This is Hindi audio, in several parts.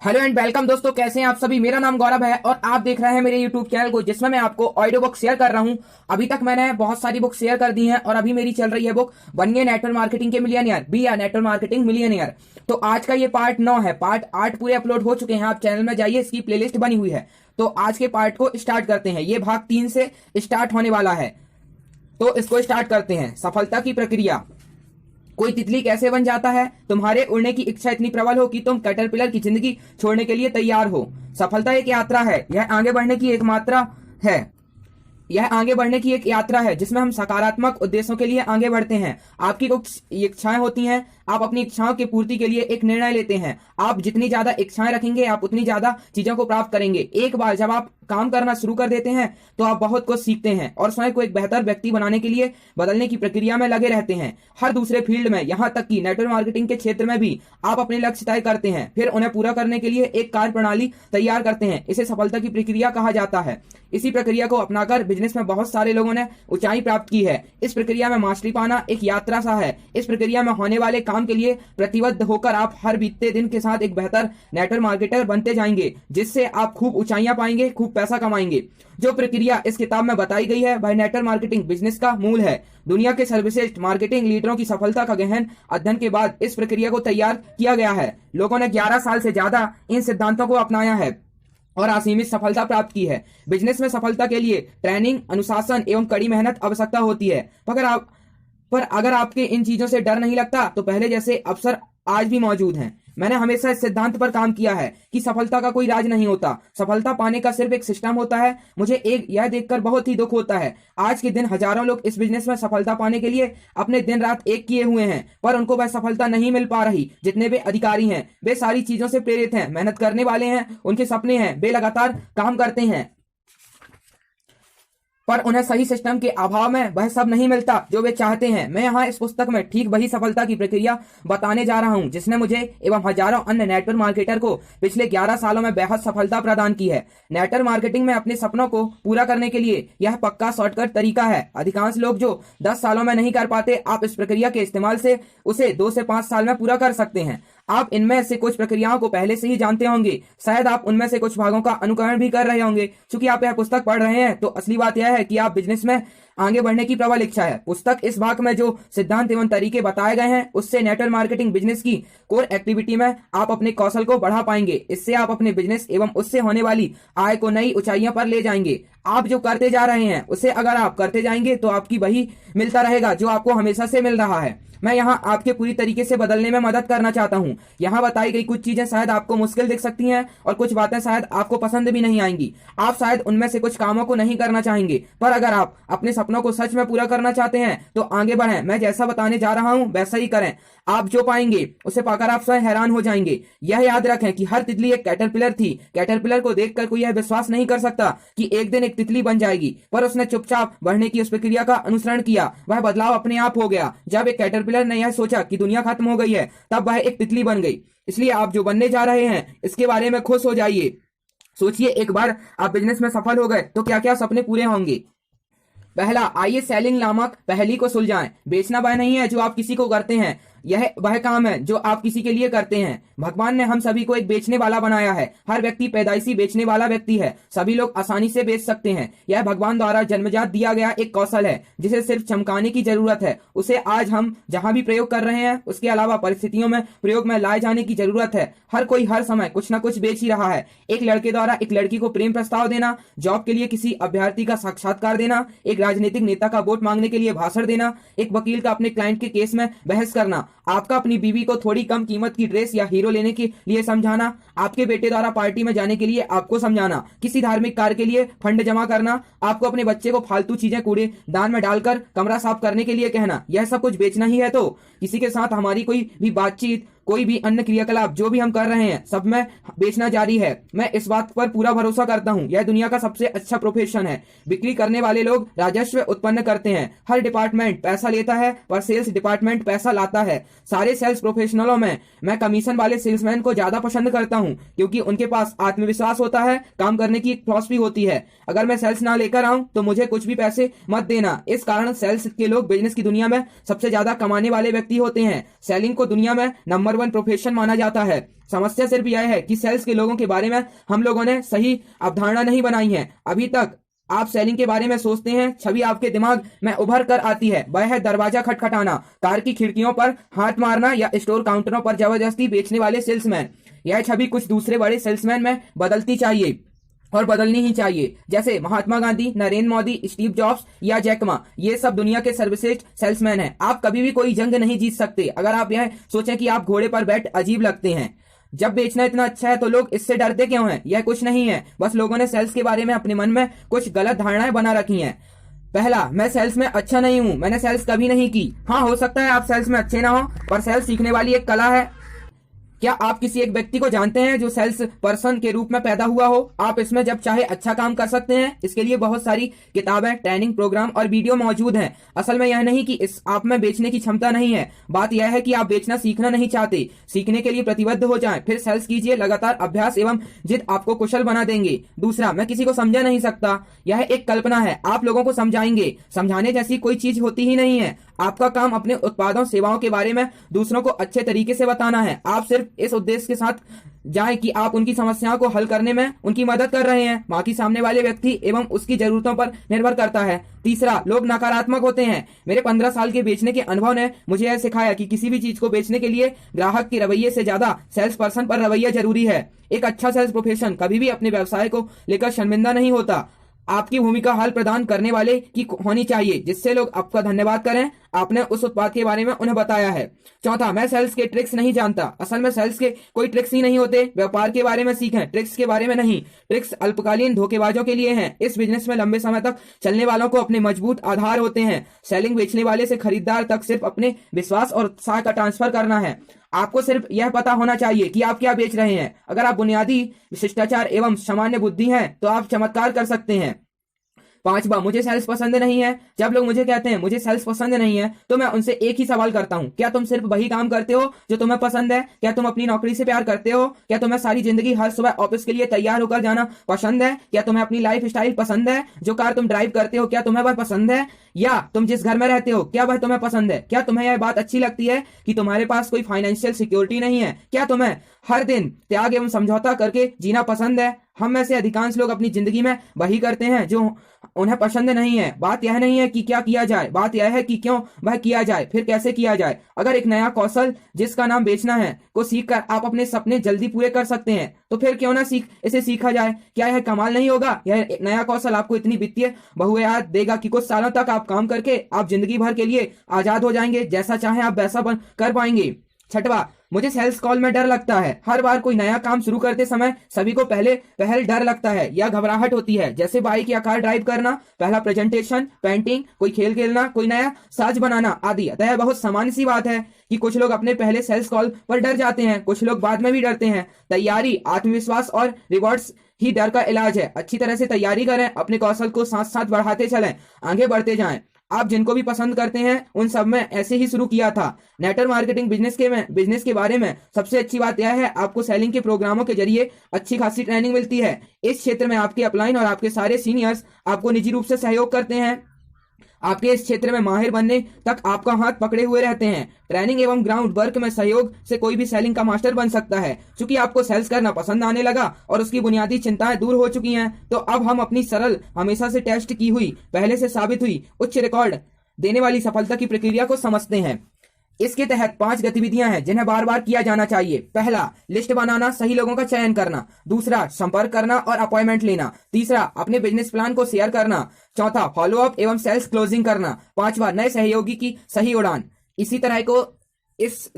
हेलो एंड वेलकम दोस्तों, कैसे हैं आप सभी। मेरा नाम गौरव है और आप देख रहे हैं मेरे यूट्यूब चैनल को, जिसमें मैं आपको ऑडियो बुक शेयर कर रहा हूं। अभी तक मैंने बहुत सारी बुक शेयर कर दी हैं और अभी मेरी चल रही है बुक बनिए नेटवर्क मार्केटिंग के मिलियनियर, बी या नेटवर्क मार्केटिंग मिलियनियर। तो आज का ये पार्ट 9 है। पार्ट 8 पूरे अपलोड हो चुके हैं। आप चैनल में जाइए, इसकी प्लेलिस्ट बनी हुई है। तो आज के पार्ट को स्टार्ट करते हैं। ये भाग 3 से स्टार्ट होने वाला है, तो इसको स्टार्ट करते हैं। सफलता की प्रक्रिया। कोई तितली कैसे बन जाता है? तुम्हारे उड़ने की इच्छा इतनी प्रबल हो कि तुम कैटरपिलर की जिंदगी छोड़ने के लिए तैयार हो। सफलता एक यात्रा है। यह आगे बढ़ने की एक मात्रा है। यह आगे बढ़ने की एक यात्रा है जिसमें हम सकारात्मक उद्देश्यों के लिए आगे बढ़ते हैं। आपकी कुछ इच्छाएं होती हैं। आप अपनी इच्छाओं की पूर्ति के लिए एक निर्णय लेते हैं। आप जितनी ज्यादा इच्छाएं रखेंगे, आप उतनी ज्यादा चीजों को प्राप्त करेंगे। एक बार जब आप काम करना शुरू कर देते हैं तो आप बहुत कुछ सीखते हैं और स्वयं को एक बेहतर व्यक्ति बनाने के लिए बदलने की प्रक्रिया में लगे रहते हैं। हर दूसरे फील्ड में, यहाँ तक कि नेटवर्क मार्केटिंग के क्षेत्र में भी आप अपने लक्ष्य तय करते हैं, फिर उन्हें पूरा करने के लिए एक कार्य प्रणाली तैयार करते हैं। इसे सफलता की प्रक्रिया कहा जाता है। इसी प्रक्रिया को अपनाकर बिजनेस में बहुत सारे लोगों ने ऊंचाई प्राप्त की है। इस प्रक्रिया में मास्टरी पाना एक यात्रा सा है। इस प्रक्रिया में होने वाले काम के लिए प्रतिबद्ध होकर आप हर बीतते दिन के साथ एक बेहतर नेटवर्क मार्केटर बनते जाएंगे, जिससे आप खूब ऊंचाइयां पाएंगे, खूब पैसा कमाएंगे। जो प्रक्रिया इस किताब में बताई गई है वह नेटवर्क मार्केटिंग बिजनेस का मूल है। दुनिया के सर्वश्रेष्ठ मार्केटिंग लीडरों की सफलता का गहन अध्ययन के बाद इस प्रक्रिया को तैयार किया गया है। लोगों ने 11 साल से ज्यादा इन सिद्धांतों को अपनाया है और असीमित सफलता प्राप्त की है। बिजनेस में सफलता के लिए ट्रेनिंग, अनुशासन एवं कड़ी मेहनत आवश्यकता होती है। पर अगर आपके इन चीजों से डर नहीं लगता तो पहले जैसे अवसर आज भी मौजूद हैं। मैंने हमेशा इस सिद्धांत पर काम किया है कि सफलता का कोई राज नहीं होता। सफलता पाने का सिर्फ एक सिस्टम होता है। मुझे यह देखकर बहुत ही दुख होता है। आज के दिन हजारों लोग इस बिजनेस में सफलता पाने के लिए अपने दिन रात एक किए हुए हैं, पर उनको वह सफलता नहीं मिल पा रही। जितने भी अधिकारी हैं वे सारी चीजों से प्रेरित हैं, मेहनत करने वाले हैं, उनके सपने हैं, वे लगातार काम करते हैं, पर उन्हें सही सिस्टम के अभाव में वह सब नहीं मिलता जो वे चाहते हैं। मैं यहाँ इस पुस्तक में ठीक वही सफलता की प्रक्रिया बताने जा रहा हूँ जिसने मुझे एवं हजारों अन्य नेटवर्क मार्केटर को पिछले 11 सालों में बेहद सफलता प्रदान की है। नेटवर्क मार्केटिंग में अपने सपनों को पूरा करने के लिए यह पक्का शॉर्टकट तरीका है। अधिकांश लोग जो 10 सालों में नहीं कर पाते, आप इस प्रक्रिया के इस्तेमाल से उसे 2 से 5 साल में पूरा कर सकते हैं। आप इनमें से कुछ प्रक्रियाओं को पहले से ही जानते होंगे। शायद आप उनमें से कुछ भागों का अनुकरण भी कर रहे होंगे। चूंकि आप यह पुस्तक पढ़ रहे हैं तो असली बात यह है कि आप बिजनेस में आगे बढ़ने की प्रबल इच्छा है। पुस्तक इस भाग में जो सिद्धांत एवं तरीके बताए गए हैं उससे नेटवर्क मार्केटिंग बिजनेस की कोर एक्टिविटी में आप अपने कौशल को बढ़ा पाएंगे। इससे आप अपने बिजनेस एवं उससे होने वाली आय को नई ऊंचाइयों पर ले जाएंगे। आप जो करते जा रहे हैं उसे अगर आप करते जाएंगे तो आपकी वही मिलता रहेगा जो आपको हमेशा से मिल रहा है। मैं यहाँ आपके पूरी तरीके से बदलने में मदद करना चाहता हूँ। यहाँ बताई गई कुछ चीजें शायद आपको मुश्किल दिख सकती हैं और कुछ बातें शायद आपको पसंद भी नहीं आएंगी। आप शायद उनमें से कुछ कामों को नहीं करना चाहेंगे, पर अगर आप अपने सपनों को सच में पूरा करना चाहते हैं तो आगे बढ़ें। मैं जैसा बताने जा रहा हूँ वैसा ही करें। आप जो पाएंगे उसे पाकर आप स्वयं हैरान हो जाएंगे। यह याद रखें कि हर तितली एक कैटरपिलर थी। कैटरपिलर को देखकर कोई यह विश्वास नहीं कर सकता कि एक दिन एक तितली बन जाएगी, पर उसने चुपचाप बढ़ने की उस प्रक्रिया का अनुसरण किया। वह बदलाव अपने आप हो गया। जब एक कैटरपिलर ने यह सोचा कि दुनिया खत्म हो गई है, तब वह एक तितली बन गई। इसलिए आप जो बनने जा रहे हैं इसके बारे में खुश हो जाइए। सोचिए, एक बार आप बिजनेस में सफल हो गए तो क्या क्या सपने पूरे होंगे। पहला, आइए सेलिंग नामक पहेली को सुलझाएं। बेचना वह नहीं है जो आप किसी को करते हैं, यह वह काम है जो आप किसी के लिए करते हैं। भगवान ने हम सभी को एक बेचने वाला बनाया है। हर व्यक्ति पैदाइशी बेचने वाला व्यक्ति है। सभी लोग आसानी से बेच सकते हैं। यह भगवान द्वारा जन्मजात दिया गया एक कौशल है जिसे सिर्फ चमकाने की जरूरत है। उसे आज हम जहां भी प्रयोग कर रहे हैं उसके अलावा परिस्थितियों में प्रयोग में लाए जाने की जरूरत है। हर कोई हर समय कुछ न कुछ बेच ही रहा है। एक लड़के द्वारा एक लड़की को प्रेम प्रस्ताव देना, जॉब के लिए किसी अभ्यर्थी का साक्षात्कार देना, एक राजनीतिक नेता का वोट मांगने के लिए भाषण देना, एक वकील का अपने क्लाइंट के केस में बहस करना, आपका अपनी बीवी को थोड़ी कम कीमत की ड्रेस या हीरो लेने के लिए समझाना, आपके बेटे द्वारा पार्टी में जाने के लिए आपको समझाना, किसी धार्मिक कार्य के लिए फंड जमा करना, आपको अपने बच्चे को फालतू चीजें कूड़े दान में डालकर कमरा साफ करने के लिए कहना, यह सब कुछ बेचना ही है। तो किसी के साथ हमारी कोई भी बातचीत, कोई भी अन्य क्रियाकलाप जो भी हम कर रहे हैं, सब में बेचना जारी है। मैं इस बात पर पूरा भरोसा करता हूँ, यह दुनिया का सबसे अच्छा प्रोफेशन है। बिक्री करने वाले लोग राजस्व उत्पन्न करते हैं। हर डिपार्टमेंट पैसा लेता है पर सेल्स डिपार्टमेंट पैसा लाता है। सारे सेल्स प्रोफेशनलों में मैं कमीशन वाले सेल्समैन को ज्यादा पसंद करता हूँ, क्योंकि उनके पास आत्मविश्वास होता है, काम करने की एक फिलॉसफी होती है। अगर मैं सेल्स ना लेकर आऊं तो मुझे कुछ भी पैसे मत देना। इस कारण सेल्स के लोग बिजनेस की दुनिया में सबसे ज्यादा कमाने वाले व्यक्ति होते हैं। सेलिंग को दुनिया में नंबर 1 प्रोफेशन माना जाता है। समस्या सिर्फ यह है कि सेल्स के लोगों के बारे में हम लोगों ने सही अवधारणा नहीं बनाई है। अभी तक आप सेलिंग के बारे में सोचते हैं, छवि आपके दिमाग में उभर कर आती है, वह है दरवाजा खटखटाना, कार की खिड़कियों पर हाथ मारना या स्टोर काउंटरों पर जबरदस्ती बेचने वाले सेल्समैन। यह छवि कुछ दूसरे बड़े सेल्समैन में बदलती चाहिए और बदलनी ही चाहिए, जैसे महात्मा गांधी, नरेंद्र मोदी, स्टीव जॉब्स या जैक मा। ये सब दुनिया के सर्वश्रेष्ठ सेल्समैन हैं। आप कभी भी कोई जंग नहीं जीत सकते अगर आप यह सोचें कि आप घोड़े पर बैठ अजीब लगते हैं। जब बेचना इतना अच्छा है तो लोग इससे डरते क्यों हैं? यह कुछ नहीं है, बस लोगों ने सेल्स के बारे में अपने मन में कुछ गलत धारणाएं बना रखी हैं। पहला, मैं सेल्स में अच्छा नहीं हूं, मैंने सेल्स कभी नहीं की। हाँ, हो सकता है आप सेल्स में अच्छे ना हो, पर सेल्स सीखने वाली एक कला है। क्या आप किसी एक व्यक्ति को जानते हैं जो सेल्स पर्सन के रूप में पैदा हुआ हो? आप इसमें जब चाहे अच्छा काम कर सकते हैं। इसके लिए बहुत सारी किताबें, ट्रेनिंग प्रोग्राम और वीडियो मौजूद हैं। असल में यह नहीं कि इस आप में बेचने की क्षमता नहीं है, बात यह है कि आप बेचना सीखना नहीं चाहते। सीखने के लिए प्रतिबद्ध हो जाएं, फिर सेल्स कीजिए। लगातार अभ्यास एवं जिद आपको कुशल बना देंगे। दूसरा, मैं किसी को समझा नहीं सकता, यह एक कल्पना है। आप लोगों को समझाएंगे, समझाने जैसी कोई चीज होती ही नहीं है। आपका काम अपने उत्पादों सेवाओं के बारे में दूसरों को अच्छे तरीके से बताना है। आप सिर्फ इस उद्देश्य के साथ जाएं कि आप उनकी समस्याओं को हल करने में उनकी मदद कर रहे हैं। बाकी सामने वाले व्यक्ति एवं उसकी जरूरतों पर निर्भर करता है। तीसरा, लोग नकारात्मक होते हैं। मेरे 15 साल के बेचने के अनुभव ने मुझे यह सिखाया कि किसी भी चीज को बेचने के लिए ग्राहक के रवैये से ज्यादा सेल्स पर्सन पर रवैया जरूरी है। एक अच्छा सेल्स प्रोफेशन कभी भी अपने व्यवसाय को लेकर शर्मिंदा नहीं होता। आपकी भूमिका हल प्रदान करने वाले की होनी चाहिए, जिससे लोग आपका धन्यवाद करें, आपने उस उत्पाद के बारे में उन्हें बताया है। चौथा, मैं सेल्स के ट्रिक्स नहीं जानता। असल में सेल्स के कोई ट्रिक्स ही नहीं होते। व्यापार के बारे में सीखें, ट्रिक्स के बारे में नहीं। ट्रिक्स अल्पकालीन धोखेबाजों के लिए हैं। इस बिजनेस में लंबे समय तक चलने वालों को अपने मजबूत आधार होते हैं। सेलिंग बेचने वाले से खरीदार तक सिर्फ अपने विश्वास और उत्साह का ट्रांसफर करना है। आपको सिर्फ यह पता होना चाहिए कि आप क्या बेच रहे हैं। अगर आप बुनियादी शिष्टाचार एवं सामान्य बुद्धि हैं तो आप चमत्कार कर सकते हैं। पांचवा, मुझे सेल्स पसंद नहीं है। जब लोग मुझे कहते हैं मुझे सेल्स पसंद नहीं है, तो मैं उनसे एक ही सवाल करता हूं, क्या तुम सिर्फ वही काम करते हो जो तुम्हें पसंद है? क्या तुम अपनी नौकरी से प्यार करते हो? क्या तुम्हें सारी जिंदगी हर सुबह ऑफिस के लिए तैयार होकर जाना पसंद है? क्या तुम्हें अपनी लाइफ स्टाइल पसंद है? जो कार तुम ड्राइव करते हो, क्या तुम्हें वह पसंद है? या तुम जिस घर में रहते हो, क्या वह तुम्हें पसंद है? क्या तुम्हें यह बात अच्छी लगती है कि तुम्हारे पास कोई फाइनेंशियल सिक्योरिटी नहीं है? क्या तुम्हें हर दिन त्याग एवं समझौता करके जीना पसंद है? हम में से अधिकांश लोग अपनी जिंदगी में वही करते हैं जो उन्हें पसंद नहीं है। बात यह नहीं है कि क्या किया जाए, बात यह है कि क्यों वह किया जाए, फिर कैसे किया जाए। अगर एक नया कौशल जिसका नाम बेचना है को सीखकर आप अपने सपने जल्दी पूरे कर सकते हैं, तो फिर क्यों ना इसे सीखा जाए। क्या यह कमाल नहीं होगा? यह नया कौशल आपको इतनी वित्तीय बहुआयात देगा कि कुछ सालों तक आप काम करके आप जिंदगी भर के लिए आजाद हो जाएंगे। जैसा चाहे आप वैसा कर पाएंगे। छठवा, मुझे सेल्स कॉल में डर लगता है। हर बार कोई नया काम शुरू करते समय सभी को पहल डर लगता है या घबराहट होती है, जैसे बाइक या कार ड्राइव करना, पहला प्रेजेंटेशन, पेंटिंग, कोई खेल खेलना, कोई नया साज बनाना आदि। अतः बहुत सामान्य सी बात है कि कुछ लोग अपने पहले सेल्स कॉल पर डर जाते हैं, कुछ लोग बाद में भी डरते हैं। तैयारी, आत्मविश्वास और रिवॉर्ड्स ही डर का इलाज है। अच्छी तरह से तैयारी करें, अपने कौशल को साथ साथ बढ़ाते चलें, आगे बढ़ते जाएं। आप जिनको भी पसंद करते हैं उन सब में ऐसे ही शुरू किया था। नेटवर्क मार्केटिंग बिजनेस के बारे में सबसे अच्छी बात यह है आपको सेलिंग के प्रोग्रामों के जरिए अच्छी खासी ट्रेनिंग मिलती है। इस क्षेत्र में आपके अपलाइन और आपके सारे सीनियर्स आपको निजी रूप से सहयोग करते हैं। आपके इस क्षेत्र में माहिर बनने तक आपका हाथ पकड़े हुए रहते हैं। ट्रेनिंग एवं ग्राउंड वर्क में सहयोग से कोई भी सेलिंग का मास्टर बन सकता है। चूंकि आपको सेल्स करना पसंद आने लगा और उसकी बुनियादी चिंताएं दूर हो चुकी हैं, तो अब हम अपनी सरल, हमेशा से टेस्ट की हुई, पहले से साबित हुई, उच्च रिकॉर्ड देने वाली सफलता की प्रक्रिया को समझते हैं। इसके तहत 5 गतिविधियां हैं जिन्हें बार बार किया जाना चाहिए। पहला, लिस्ट बनाना, सही लोगों का चयन करना। दूसरा, संपर्क करना और अपॉइंटमेंट लेना। तीसरा, अपने बिजनेस प्लान को शेयर करना। चौथा, फॉलोअप एवं सेल्स क्लोजिंग करना। पांचवा, नए सहयोगी की सही उड़ान। इसी तरह को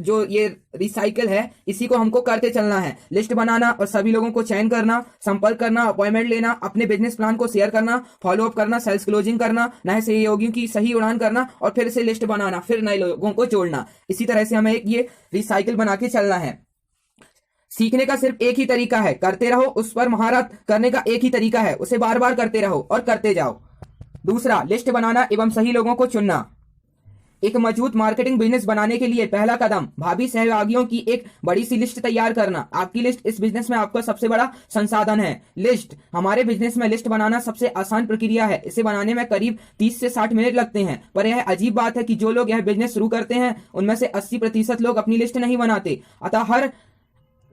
जो ये रिसाइकल है, इसी को हमको करते चलना है। लिस्ट बनाना और सभी लोगों को चयन करना, संपर्क करना, अपॉइंटमेंट लेना, अपने बिजनेस प्लान को शेयर करना, फॉलोअप करना, सेल्स क्लोजिंग करना, नए सहयोगियों की सही उड़ान करना और फिर से लिस्ट बनाना, फिर नए लोगों को जोड़ना। इसी तरह से हमें ये रिसाइकल बना के चलना है। सीखने का सिर्फ एक ही तरीका है, करते रहो। उस पर महारत करने का एक ही तरीका है, उसे बार बार करते रहो और करते जाओ। दूसरा, लिस्ट बनाना एवं सही लोगों को चुनना। एक मजबूत मार्केटिंग बिजनेस बनाने के लिए पहला कदम भावी सहयोगियों की एक बड़ी सी लिस्ट तैयार करना। आपकी लिस्ट इस बिजनेस में आपका सबसे बड़ा संसाधन है। लिस्ट, हमारे बिजनेस में लिस्ट बनाना सबसे आसान प्रक्रिया है। इसे बनाने में करीब 30 से 60 मिनट लगते हैं। पर यह अजीब बात है कि जो लोग यह बिजनेस शुरू करते हैं उनमें से 80% लोग अपनी लिस्ट नहीं बनाते। अतः हर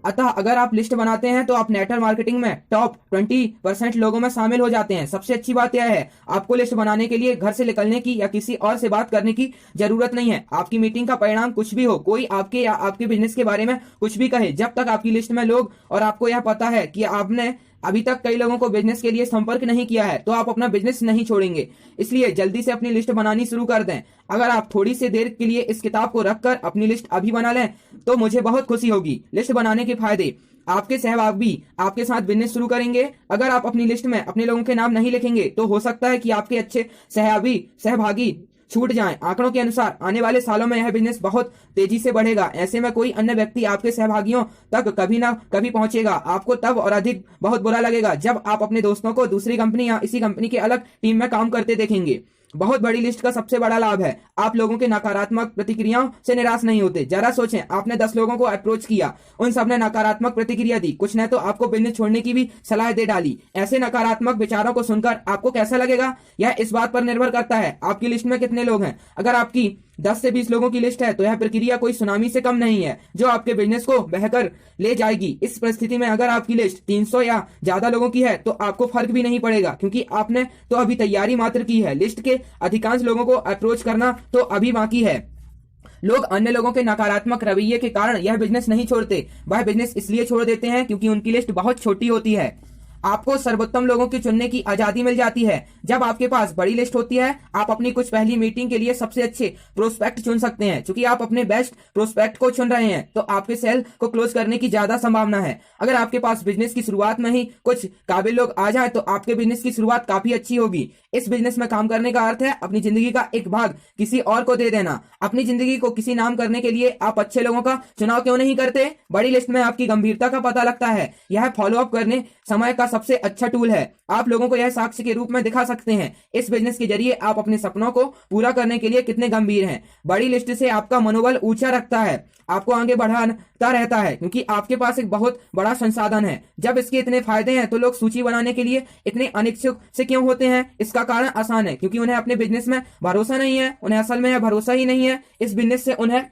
अतः अगर आप लिस्ट बनाते हैं तो आप नेटवर्क मार्केटिंग में टॉप 20% लोगों में शामिल हो जाते हैं। सबसे अच्छी बात यह है, आपको लिस्ट बनाने के लिए घर से निकलने की या किसी और से बात करने की जरूरत नहीं है। आपकी मीटिंग का परिणाम कुछ भी हो, कोई आपके या आपके बिजनेस के बारे में कुछ भी कहे, जब तक आपकी लिस्ट में लोग और आपको यह पता है कि आपने अभी तक कई लोगों को बिजनेस के लिए संपर्क नहीं किया है, तो आप अपना बिजनेस नहीं छोड़ेंगे। इसलिए जल्दी से अपनी लिस्ट बनानी शुरू कर दें। अगर आप थोड़ी सी देर के लिए इस किताब को रखकर अपनी लिस्ट अभी बना लें तो मुझे बहुत खुशी होगी। लिस्ट बनाने के फायदे, आपके सहभागी आपके साथ बिजनेस शुरू करेंगे। अगर आप अपनी लिस्ट में अपने लोगों के नाम नहीं लिखेंगे तो हो सकता है कि आपके अच्छे सहभागी छूट जाएं। आंकड़ों के अनुसार आने वाले सालों में यह बिजनेस बहुत तेजी से बढ़ेगा। ऐसे में कोई अन्य व्यक्ति आपके सहभागियों तक कभी ना कभी पहुंचेगा। आपको तब और अधिक बहुत बुरा लगेगा जब आप अपने दोस्तों को दूसरी कंपनी या इसी कंपनी के अलग टीम में काम करते देखेंगे। बहुत बड़ी लिस्ट का सबसे बड़ा लाभ है, आप लोगों के नकारात्मक प्रतिक्रियाओं से निराश नहीं होते। जरा सोचें, आपने 10 लोगों को अप्रोच किया, उन सब ने नकारात्मक प्रतिक्रिया दी, कुछ ने तो आपको बिजनेस छोड़ने की भी सलाह दे डाली। ऐसे नकारात्मक विचारों को सुनकर आपको कैसा लगेगा, यह इस बात पर निर्भर करता है आपकी लिस्ट में कितने लोग हैं। अगर आपकी 10 से 20 लोगों की लिस्ट है तो यह प्रक्रिया कोई सुनामी से कम नहीं है जो आपके बिजनेस को बहकर ले जाएगी। इस परिस्थिति में अगर आपकी लिस्ट 300 या ज्यादा लोगों की है तो आपको फर्क भी नहीं पड़ेगा, क्योंकि आपने तो अभी तैयारी मात्र की है। लिस्ट के अधिकांश लोगों को अप्रोच करना तो अभी बाकी है। लोग अन्य लोगों के नकारात्मक रवैये के कारण यह बिजनेस नहीं छोड़ते, वह बिजनेस इसलिए छोड़ देते हैं क्योंकि उनकी लिस्ट बहुत छोटी होती है। आपको सर्वोत्तम लोगों की चुनने की आजादी मिल जाती है। जब आपके पास बड़ी लिस्ट होती है, आप अपनी कुछ पहली मीटिंग के लिए सबसे अच्छे प्रोस्पेक्ट चुन सकते हैं। क्योंकि आप अपने बेस्ट प्रोस्पेक्ट को चुन रहे हैं तो आपके सेल को क्लोज करने की ज्यादा संभावना है। अगर आपके पास बिजनेस की शुरुआत में ही कुछ काबिल लोग आ जाए तो आपके बिजनेस की शुरुआत काफी अच्छी होगी। इस बिजनेस में काम करने का अर्थ है अपनी जिंदगी का एक भाग किसी और को दे देना। अपनी जिंदगी को किसी नाम करने के लिए आप अच्छे लोगों का चुनाव क्यों नहीं करते? बड़ी लिस्ट में आपकी गंभीरता का पता लगता है। यह फॉलोअप करने समय का सबसे अच्छा टूल है। आप लोगों को यह साक्ष्य के रूप में दिखा सकते हैं इस बिजनेस के जरिए आप अपने सपनों को पूरा करने के लिए कितने गंभीर हैं। बड़ी लिस्ट से आपका मनोबल ऊंचा रखता है, आपको आगे बढ़ाता रहता है, क्योंकि आपके पास एक बहुत बड़ा संसाधन है। जब इसके इतने फायदे हैं तो लोग सूची बनाने के लिए इतने अनिच्छुक से क्यों होते हैं? इसका कारण आसान है, क्योंकि उन्हें अपने बिजनेस में भरोसा नहीं है। उन्हें असल में यह भरोसा ही नहीं है इस बिजनेस से उन्हें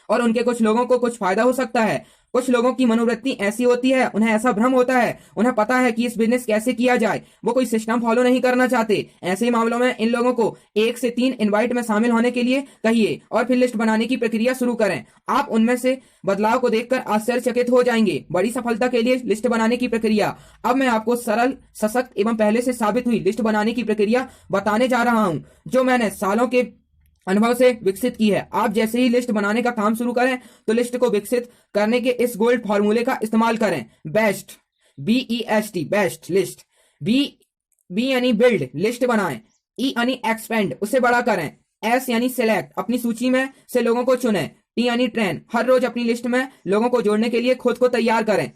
और उनके कुछ लोगों को कुछ फायदा हो सकता है। कुछ लोगों की मनोवृत्ति ऐसी होती है, उन्हें ऐसा भ्रम होता है, उन्हें पता है कि इस बिजनेस कैसे किया जाए, वो कोई सिस्टम फॉलो नहीं करना चाहते। ऐसे मामलों में इन लोगों को 1 से 3 इनवाइट में शामिल होने के लिए कहिए और फिर लिस्ट बनाने की प्रक्रिया शुरू करें। आप उनमें से बदलाव को देखकर आश्चर्यचकित हो जाएंगे। बड़ी सफलता के लिए लिस्ट बनाने की प्रक्रिया। अब मैं आपको सरल, सशक्त एवं पहले से साबित हुई लिस्ट बनाने की प्रक्रिया बताने जा रहा हूँ, जो मैंने सालों के अनुभव से विकसित की है। आप जैसे ही लिस्ट बनाने का काम शुरू करें तो लिस्ट को विकसित करने के इस गोल्ड फॉर्मूले का इस्तेमाल करें। Best, BEST, best list. B यानी बिल्ड, लिस्ट बनाएं। E यानी एक्सपेंड, उसे बड़ा करें। S यानी सिलेक्ट, अपनी सूची में से लोगों को चुनें। T यानी ट्रेन, हर रोज अपनी लिस्ट में लोगों को जोड़ने के लिए खुद को तैयार करें।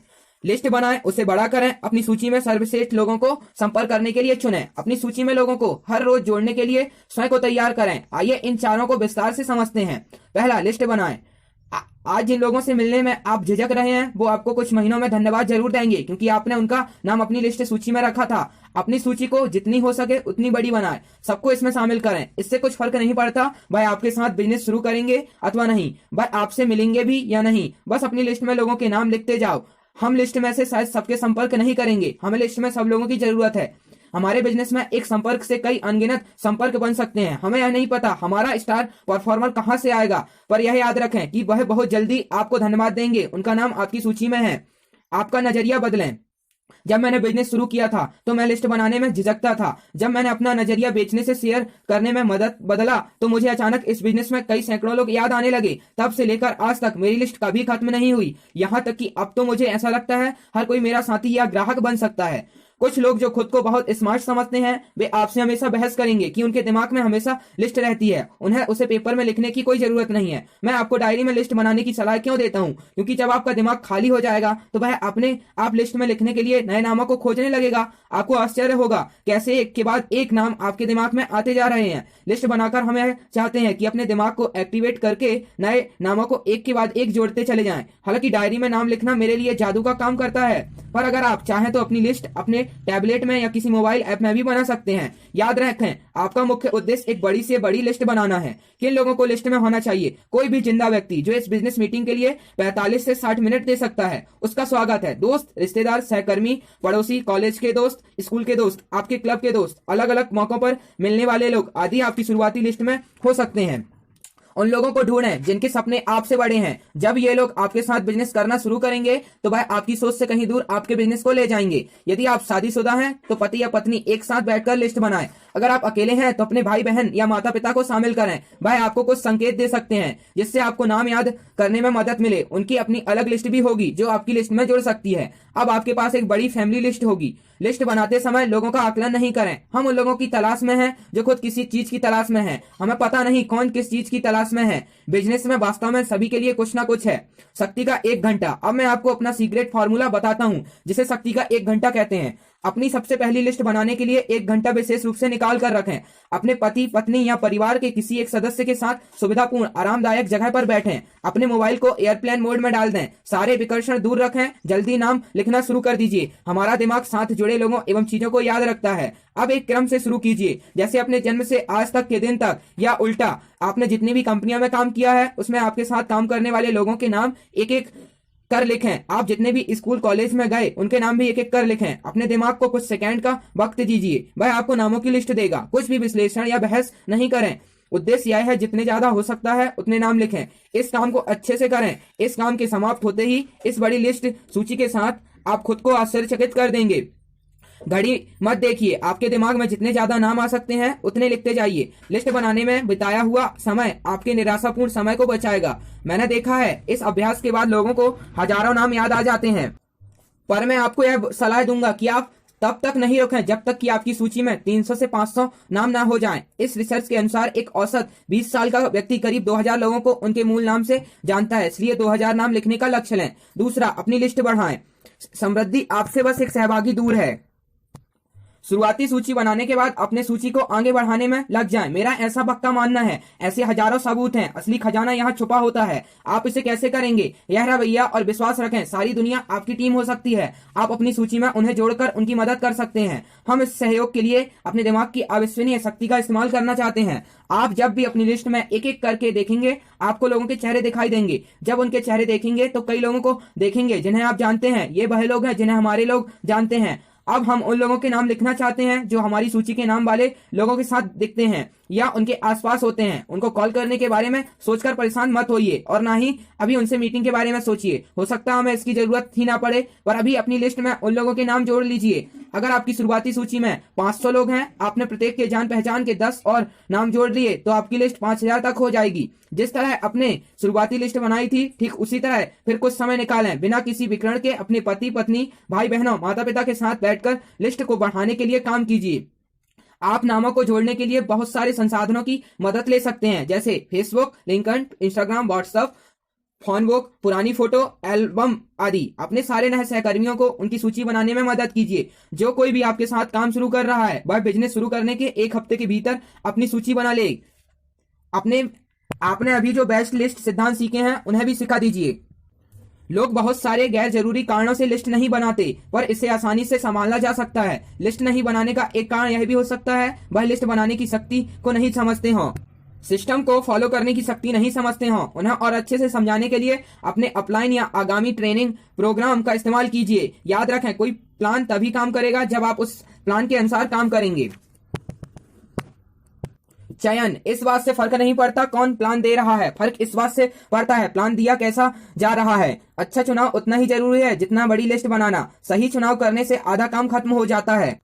लिस्ट बनाएं, उसे बड़ा करें, अपनी सूची में सर्वश्रेष्ठ लोगों को संपर्क करने के लिए चुनें। अपनी सूची में लोगों को हर रोज जोड़ने के लिए स्वयं को तैयार करें। आइए इन चारों को विस्तार से समझते हैं। पहला, लिस्ट बनाएं। आज जिन लोगों से मिलने में आप झिझक रहे हैं वो आपको कुछ महीनों में धन्यवाद जरूर देंगे, क्योंकि आपने उनका नाम अपनी लिस्ट सूची में रखा था। अपनी सूची को जितनी हो सके उतनी बड़ी बनाएं, सबको इसमें शामिल करें। इससे कुछ फर्क नहीं पड़ता भाई आपके साथ बिजनेस शुरू करेंगे अथवा नहीं, भाई आपसे मिलेंगे भी या नहीं, बस अपनी लिस्ट में लोगों के नाम लिखते जाओ। हम लिस्ट में से शायद सबके संपर्क नहीं करेंगे, हमें लिस्ट में सब लोगों की जरूरत है। हमारे बिजनेस में एक संपर्क से कई अनगिनत संपर्क बन सकते हैं। हमें यह नहीं पता हमारा स्टार परफॉर्मर कहां से आएगा, पर यह याद रखें कि वह बहुत जल्दी आपको धन्यवाद देंगे। उनका नाम आपकी सूची में है। आपका नजरिया बदलें। जब मैंने बिजनेस शुरू किया था तो मैं लिस्ट बनाने में झिझकता था। जब मैंने अपना नजरिया बेचने से शेयर करने में बदला तो मुझे अचानक इस बिजनेस में कई सैकड़ों लोग याद आने लगे। तब से लेकर आज तक मेरी लिस्ट कभी खत्म नहीं हुई। यहाँ तक कि अब तो मुझे ऐसा लगता है हर कोई मेरा साथी या ग्राहक बन सकता है। कुछ लोग जो खुद को बहुत स्मार्ट समझते हैं वे आपसे हमेशा बहस करेंगे कि उनके दिमाग में हमेशा लिस्ट रहती है, उन्हें उसे पेपर में लिखने की कोई जरूरत नहीं है। मैं आपको डायरी में लिस्ट बनाने की सलाह क्यों देता हूँ? क्योंकि जब आपका दिमाग खाली हो जाएगा तो वह अपने आप लिस्ट में लिखने के लिए नए नामों को खोजने लगेगा। आपको आश्चर्य होगा कैसे एक के बाद एक नाम आपके दिमाग में आते जा रहे हैं। लिस्ट बनाकर हम यह चाहते हैं कि अपने दिमाग को एक्टिवेट करके नए नामों को एक के बाद एक जोड़ते चले जाएं। हालांकि डायरी में नाम लिखना मेरे लिए जादू का काम करता है, पर अगर आप चाहें तो अपनी लिस्ट अपने टैबलेट में या किसी मोबाइल ऐप में भी बना सकते हैं। याद रखें, आपका मुख्य उद्देश्य एक बड़ी से बड़ी लिस्ट बनाना है। किन लोगों को लिस्ट में होना चाहिए? कोई भी जिंदा व्यक्ति जो इस बिजनेस मीटिंग के लिए 45 से 60 मिनट दे सकता है, उसका स्वागत है। दोस्त, रिश्तेदार, सहकर्मी, पड़ोसी, कॉलेज के दोस्त, स्कूल के दोस्त, आपके क्लब के दोस्त, अलग अलग मौकों पर मिलने वाले लोग आदि आपकी शुरुआती लिस्ट में हो सकते हैं। उन लोगों को ढूंढें जिनके सपने आपसे बड़े हैं। जब ये लोग आपके साथ बिजनेस करना शुरू करेंगे तो वह आपकी सोच से कहीं दूर आपके बिजनेस को ले जाएंगे। यदि आप शादीशुदा हैं तो पति या पत्नी एक साथ बैठकर लिस्ट बनाएं। अगर आप अकेले हैं तो अपने भाई बहन या माता पिता को शामिल करें। वह आपको कुछ संकेत दे सकते हैं जिससे आपको नाम याद करने में मदद मिले। उनकी अपनी अलग लिस्ट भी होगी जो आपकी लिस्ट में जुड़ सकती है। अब आपके पास एक बड़ी फैमिली लिस्ट होगी। लिस्ट बनाते समय लोगों का आकलन नहीं करें। हम उन लोगों की तलाश में हैं जो खुद किसी चीज की तलाश में हैं। हमें पता नहीं कौन किस चीज की तलाश में है। बिजनेस में वास्तव में सभी के लिए कुछ ना कुछ है। शक्ति का 1 घंटा। अब मैं आपको अपना सीक्रेट फॉर्मूला बताता हूँ जिसे शक्ति का 1 घंटा कहते हैं। अपनी सबसे पहली लिस्ट बनाने के लिए 1 घंटा विशेष रूप से निकाल कर रखें। अपने पति, पत्नी या परिवार के किसी एक सदस्य के साथ सुविधापूर्ण आरामदायक जगह पर बैठें। अपने मोबाइल को एयरप्लेन मोड में डाल दें। सारे विकर्षण दूर रखें। जल्दी नाम लिखना शुरू कर दीजिए। हमारा दिमाग साथ जुड़े लोगों एवं चीजों को याद रखता है। अब एक क्रम से शुरू कीजिए, जैसे अपने जन्म से आज तक के दिन तक, या उल्टा, आपने जितनी भी कंपनियों में काम किया है उसमें आपके साथ काम करने वाले लोगों के नाम एक एक कर लिखें। आप जितने भी स्कूल कॉलेज में गए उनके नाम भी एक एक कर लिखें। अपने दिमाग को कुछ सेकंड का वक्त दीजिए, वह आपको नामों की लिस्ट देगा। कुछ भी विश्लेषण या बहस नहीं करें। उद्देश्य यह है जितने ज्यादा हो सकता है उतने नाम लिखें। इस काम को अच्छे से करें। इस काम के समाप्त होते ही इस बड़ी लिस्ट सूची के साथ आप खुद को आश्चर्यचकित कर देंगे। घड़ी मत देखिए। आपके दिमाग में जितने ज्यादा नाम आ सकते हैं उतने लिखते जाइए। लिस्ट बनाने में बिताया हुआ समय आपके निराशापूर्ण समय को बचाएगा। मैंने देखा है इस अभ्यास के बाद लोगों को हजारों नाम याद आ जाते हैं। पर मैं आपको यह सलाह दूंगा कि आप तब तक नहीं रुकें जब तक कि आपकी सूची में 300 से 500 नाम ना हो जाएं। इस रिसर्च के अनुसार एक औसत 20 साल का व्यक्ति करीब 2000 लोगों को उनके मूल नाम से जानता है, इसलिए 2000 नाम लिखने का लक्ष्य लें। दूसरा, अपनी लिस्ट बढ़ाएं। समृद्धि आपसे बस एक सहभागी दूर है। शुरुआती सूची बनाने के बाद अपने सूची को आगे बढ़ाने में लग जाएं। मेरा ऐसा पक्का मानना है। ऐसे हजारों सबूत हैं। असली खजाना यहाँ छुपा होता है। आप इसे कैसे करेंगे? यह रवैया और विश्वास रखें। सारी दुनिया आपकी टीम हो सकती है। आप अपनी सूची में उन्हें जोड़कर उनकी मदद कर सकते हैं। हम इस सहयोग के लिए अपने दिमाग की अविश्वसनीय शक्ति का इस्तेमाल करना चाहते हैं। आप जब भी अपनी लिस्ट में एक एक करके देखेंगे आपको लोगों के चेहरे दिखाई देंगे। जब उनके चेहरे देखेंगे तो कई लोगों को देखेंगे जिन्हें आप जानते हैं। ये वह लोग हैं जिन्हें हमारे लोग जानते हैं। अब हम उन लोगों के नाम लिखना चाहते हैं जो हमारी सूची के नाम वाले लोगों के साथ दिखते हैं या उनके आसपास होते हैं। उनको कॉल करने के बारे में सोचकर परेशान मत होइए और ना ही अभी उनसे मीटिंग के बारे में सोचिए। हो सकता है हमें इसकी जरूरत ही ना पड़े, पर अभी अपनी लिस्ट में उन लोगों के नाम जोड़ लीजिए। अगर आपकी शुरुआती सूची में 500 लोग हैं, आपने प्रत्येक के जान पहचान के 10 और नाम जोड़ लिए तो आपकी लिस्ट 5000 तक हो जाएगी। जिस तरह अपने शुरुआती लिस्ट बनाई थी ठीक उसी तरह फिर कुछ समय निकालें। बिना किसी विकर्ण के अपने पति, पत्नी, भाई बहनों, माता पिता के साथ बैठकर लिस्ट को बढ़ाने के लिए काम कीजिए। आप नामों को जोड़ने के लिए बहुत सारे संसाधनों की मदद ले सकते हैं, जैसे Facebook, LinkedIn, Instagram, WhatsApp, phonebook, पुरानी फोटो एल्बम आदि। अपने सारे नए सहकर्मियों को उनकी सूची बनाने में मदद कीजिए। जो कोई भी आपके साथ काम शुरू कर रहा है वह बिजनेस शुरू करने के 1 हफ्ते के भीतर अपनी सूची बना ले। आपने अभी जो बेस्ट लिस्ट सिद्धांत सीखे हैं उन्हें भी सिखा दीजिए। लोग बहुत सारे गैर जरूरी कारणों से लिस्ट नहीं बनाते, पर इसे आसानी से संभाला जा सकता है। लिस्ट नहीं बनाने का एक कारण यह भी हो सकता है वह लिस्ट बनाने की शक्ति को नहीं समझते हों, सिस्टम को फॉलो करने की शक्ति नहीं समझते हों। उन्हें और अच्छे से समझाने के लिए अपने अपलाइन या आगामी ट्रेनिंग प्रोग्राम का इस्तेमाल कीजिए। याद रखें, कोई प्लान तभी काम करेगा जब आप उस प्लान के अनुसार काम करेंगे। चयन, इस बात से फर्क नहीं पड़ता कौन प्लान दे रहा है, फर्क इस बात से पड़ता है प्लान दिया कैसा जा रहा है। अच्छा चुनाव उतना ही जरूरी है जितना बड़ी लिस्ट बनाना। सही चुनाव करने से आधा काम खत्म हो जाता है।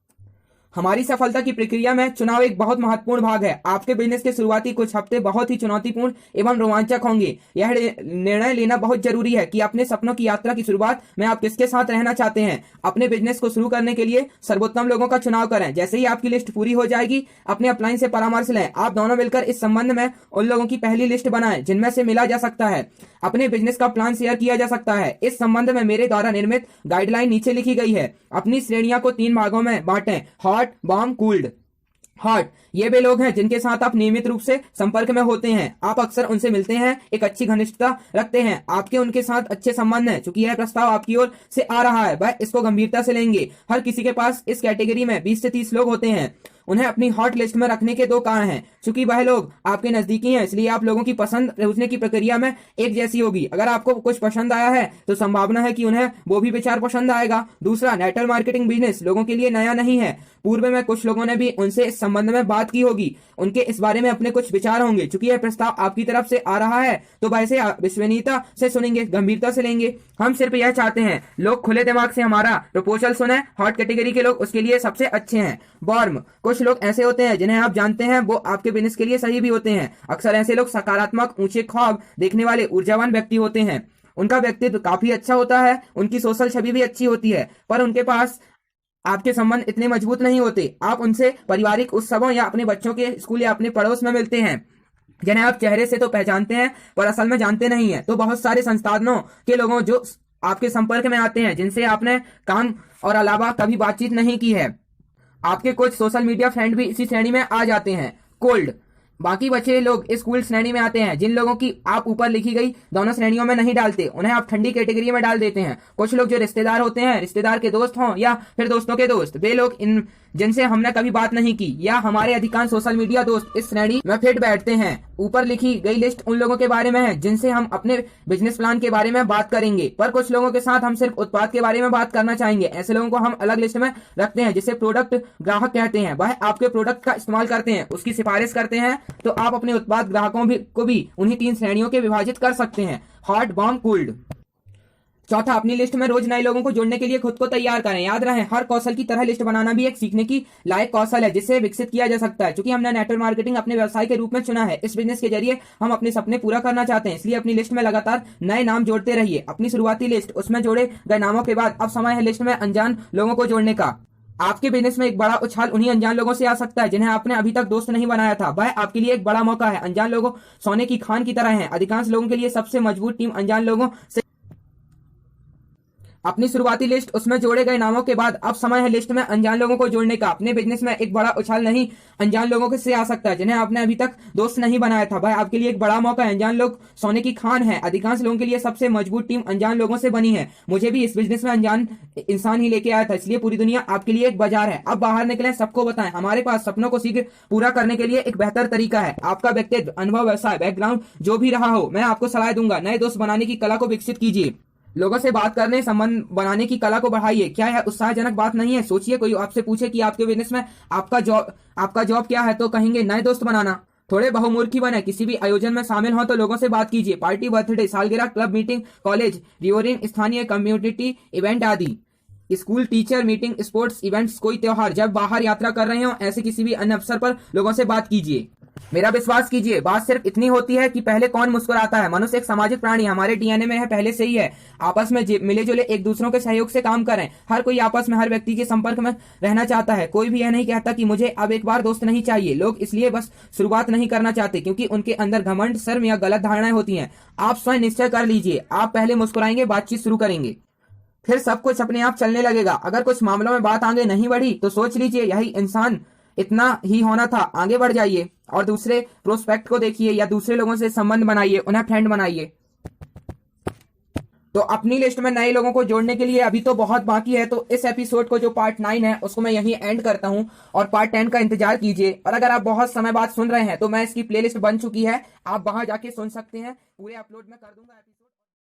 हमारी सफलता की प्रक्रिया में चुनाव एक बहुत महत्वपूर्ण भाग है। आपके बिजनेस के शुरुआती कुछ हफ्ते बहुत ही चुनौतीपूर्ण एवं रोमांचक होंगे। यह निर्णय लेना बहुत जरूरी है कि अपने सपनों की यात्रा की शुरुआत में आप किसके साथ रहना चाहते हैं। अपने बिजनेस को शुरू करने के लिए सर्वोत्तम लोगों का चुनाव करें। जैसे ही आपकी लिस्ट पूरी हो जाएगी अपने अपलाइन से परामर्श लें। आप दोनों मिलकर इस संबंध में उन लोगों की पहली लिस्ट बनाएं जिनमें से मिला जा सकता है। अपने बिजनेस का प्लान शेयर किया जा सकता है। इस संबंध में मेरे द्वारा निर्मित गाइडलाइन नीचे लिखी गई है। अपनी श्रेणियां को 3 भागों में बांटें: हॉट, वार्म, कूल्ड। हॉट, ये वे लोग हैं जिनके साथ आप नियमित रूप से संपर्क में होते हैं। आप अक्सर उनसे मिलते हैं, एक अच्छी घनिष्ठता रखते हैं, आपके उनके साथ अच्छे संबंध हैं। चूंकि यह प्रस्ताव आपकी ओर से आ रहा है, वह इसको गंभीरता से लेंगे। हर किसी के पास इस कैटेगरी में 20 से 30 लोग होते हैं। उन्हें अपनी हॉट लिस्ट में रखने के 2 कारण हैं। चूंकि वह लोग आपके नजदीकी हैं, इसलिए आप लोगों की पसंद पूछने की प्रक्रिया में एक जैसी होगी। अगर आपको कुछ पसंद आया है तो संभावना है कि उन्हें वो भी विचार पसंद आएगा। दूसरा, नेटवर्क मार्केटिंग बिजनेस लोगों के लिए नया नहीं है। पूर्व में कुछ लोगों ने भी उनसे इस संबंध में बात की होगी, उनके इस बारे में अपने कुछ विचार होंगे। चूंकि यह प्रस्ताव आपकी तरफ से आ रहा है तो वह इसे विश्वसनीयता से सुनेंगे, गंभीरता से लेंगे। हम सिर्फ यह चाहते हैं लोग खुले दिमाग से हमारा प्रपोजल सुने। हॉट कैटेगरी के लोग उसके लिए सबसे अच्छे हैं। बॉर्म, कुछ लोग ऐसे होते हैं जिन्हें आप जानते हैं, वो आपके बिजनेस के लिए सही भी होते हैं। अक्सर ऐसे लोग सकारात्मक, ऊंचे ख्वाब देखने वाले ऊर्जावान व्यक्ति होते हैं। उनका व्यक्तित्व काफी अच्छा होता है, उनकी सोशल छवि भी अच्छी होती है, पर उनके पास आपके संबंध इतने मजबूत नहीं होते। आप उनसे पारिवारिक उत्सवों या अपने बच्चों के स्कूल या अपने पड़ोस में मिलते हैं, जिन्हें आप चेहरे से तो पहचानते हैं पर असल में जानते नहीं है। तो बहुत सारे संस्थानों के लोगों जो आपके संपर्क में आते हैं, जिनसे आपने काम और अलावा कभी बातचीत नहीं की है। आपके कुछ सोशल मीडिया फ्रेंड भी इसी श्रेणी में आ जाते हैं। कोल्ड, बाकी बचे लोग इस कूल श्रेणी में आते हैं। जिन लोगों की आप ऊपर लिखी गई दोनों श्रेणियों में नहीं डालते, उन्हें आप ठंडी कैटेगरी में डाल देते हैं। कुछ लोग जो रिश्तेदार होते हैं, रिश्तेदार के दोस्त हों या फिर दोस्तों के दोस्त, वे लोग इन जिनसे हमने कभी बात नहीं की, या हमारे अधिकांश सोशल मीडिया दोस्त इस श्रेणी में फिट बैठते हैं। ऊपर लिखी गई लिस्ट उन लोगों के बारे में है जिनसे हम अपने बिजनेस प्लान के बारे में बात करेंगे, पर कुछ लोगों के साथ हम सिर्फ उत्पाद के बारे में बात करना चाहेंगे। ऐसे लोगों को हम अलग लिस्ट में रखते हैं, जिसे प्रोडक्ट ग्राहक कहते हैं। वह आपके प्रोडक्ट का इस्तेमाल करते हैं, उसकी सिफारिश करते हैं, तो आप अपने उत्पाद ग्राहकों को भी उन्हीं 3 श्रेणियों के विभाजित कर सकते हैं। Hot, warm, cold. चौथा, अपनी लिस्ट में रोज नए लोगों को जोड़ने के लिए खुद को तैयार करें। याद रहे, हर कौशल की तरह लिस्ट बनाना भी एक सीखने की लायक कौशल है, जिसे विकसित किया जा सकता है। क्योंकि हमने नेटवर्क मार्केटिंग अपने व्यवसाय के रूप में चुना है, इस बिजनेस के जरिए हम अपने सपने पूरा करना चाहते हैं। इसलिए अपनी लिस्ट में लगातार नए नाम जोड़ते रहिए। अपनी शुरुआती लिस्ट, उसमें जोड़े गए नामों के बाद अब समय है लिस्ट में अनजान लोगों को जोड़ने का। आपके बिजनेस में एक बड़ा उछाल उन्हीं अनजान लोगों से आ सकता है जिन्हें आपने अभी तक दोस्त नहीं बनाया था। वह आपके लिए एक बड़ा मौका है। अनजान लोगों सोने की खान की तरह हैं। अधिकांश लोगों के लिए सबसे मजबूत टीम अनजान लोगों से। अपनी शुरुआती लिस्ट, उसमें जोड़े गए नामों के बाद अब समय है लिस्ट में अनजान लोगों को जोड़ने का। अपने बिजनेस में एक बड़ा उछाल नहीं अनजान लोगों से आ सकता है जिन्हें आपने अभी तक दोस्त नहीं बनाया था। वह आपके लिए एक बड़ा मौका है। अनजान लोग सोने की खान है। अधिकांश लोगों के लिए सबसे मजबूत टीम अनजान लोगों से बनी है। मुझे भी इस बिजनेस में अनजान इंसान ही लेके आया था, इसलिए पूरी दुनिया आपके लिए एक बाजार है। अब बाहर निकलें, सबको बताएं, हमारे पास सपनों को शीघ्र पूरा करने के लिए एक बेहतर तरीका है। आपका व्यक्तित्व, अनुभव, व्यवसाय बैकग्राउंड जो भी रहा हो, मैं आपको सलाह दूंगा। नए दोस्त बनाने की कला को विकसित कीजिए। लोगों से बात करने, संबंध बनाने की कला को बढ़ाइए। क्या यह उत्साहजनक बात नहीं है? सोचिए, कोई आपसे पूछे कि आपके बिजनेस में आपका जॉब क्या है, तो कहेंगे नए दोस्त बनाना। थोड़े बहुमुखी बने। किसी भी आयोजन में शामिल हो तो लोगों से बात कीजिए। पार्टी, बर्थडे, सालगिरह, क्लब मीटिंग, कॉलेज रियूनियन, स्थानीय कम्युनिटी इवेंट आदि, school teacher meeting, sports events, कोई त्योहार, जब बाहर यात्रा कर रहे हो, ऐसे किसी भी अन्य अवसर पर लोगों से बात कीजिए। मेरा विश्वास कीजिए, बात सिर्फ इतनी होती है कि पहले कौन मुस्कुराता है। मनुष्य एक सामाजिक प्राणी, हमारे डीएनए में है, पहले से ही है। आपस में मिले जुले एक दूसरों के सहयोग से काम करें। हर कोई आपस में हर व्यक्ति के संपर्क में रहना चाहता है। कोई भी यह नहीं कहता कि मुझे अब एक बार दोस्त नहीं चाहिए। लोग इसलिए बस शुरुआत नहीं करना चाहते क्योंकि उनके अंदर घमंड, शर्म या गलत धारणाएं होती हैं। आप स्वयं निश्चय कर लीजिए, आप पहले मुस्कुराएंगे, बातचीत शुरू करेंगे, फिर सब कुछ अपने आप चलने लगेगा। अगर कुछ मामलों में बात आगे नहीं बढ़ी तो सोच लीजिए यही इंसान इतना ही होना था। आगे बढ़ जाइए और दूसरे प्रोस्पेक्ट को देखिए या दूसरे लोगों से संबंध बनाइए, उन्हें फ्रेंड बनाइए। तो अपनी लिस्ट में नए लोगों को जोड़ने के लिए अभी तो बहुत बाकी है। तो इस एपिसोड को जो पार्ट 9 है उसको मैं यहीं एंड करता हूं और पार्ट 10 का इंतजार कीजिए। और अगर आप बहुत समय बाद सुन रहे हैं तो मैं इसकी प्लेलिस्ट बन चुकी है, आप वहां जाके सुन सकते हैं। पूरे अपलोड में कर दूंगा एपिसोड।